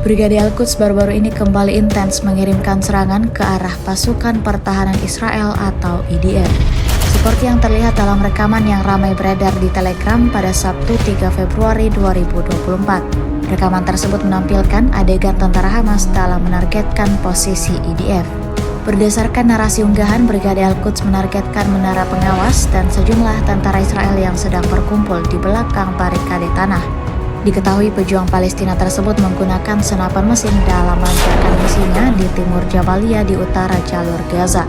Brigade Al-Quds baru-baru ini kembali intens mengirimkan serangan ke arah pasukan pertahanan Israel atau IDF. Seperti yang terlihat dalam rekaman yang ramai beredar di Telegram pada Sabtu 3 Februari 2024. Rekaman tersebut menampilkan adegan tentara Hamas dalam menargetkan posisi IDF. Berdasarkan narasi unggahan, Brigade Al-Quds menargetkan menara pengawas dan sejumlah tentara Israel yang sedang berkumpul di belakang barikade tanah. Diketahui pejuang Palestina tersebut menggunakan senapan mesin dalam melancarkan misinya di timur Jabalia di utara jalur Gaza.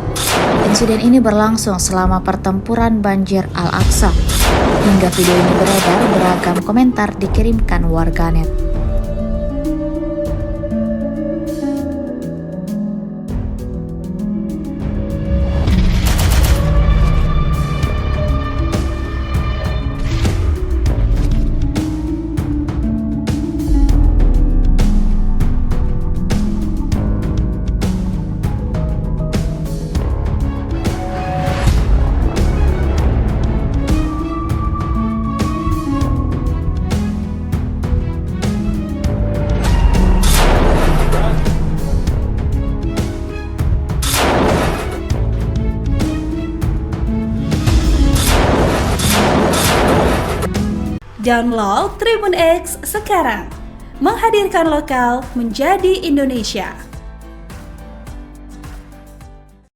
Insiden ini berlangsung selama pertempuran banjir Al-Aqsa. Hingga video ini beredar, beragam komentar dikirimkan warganet. Download Tribun X sekarang, menghadirkan lokal menjadi Indonesia.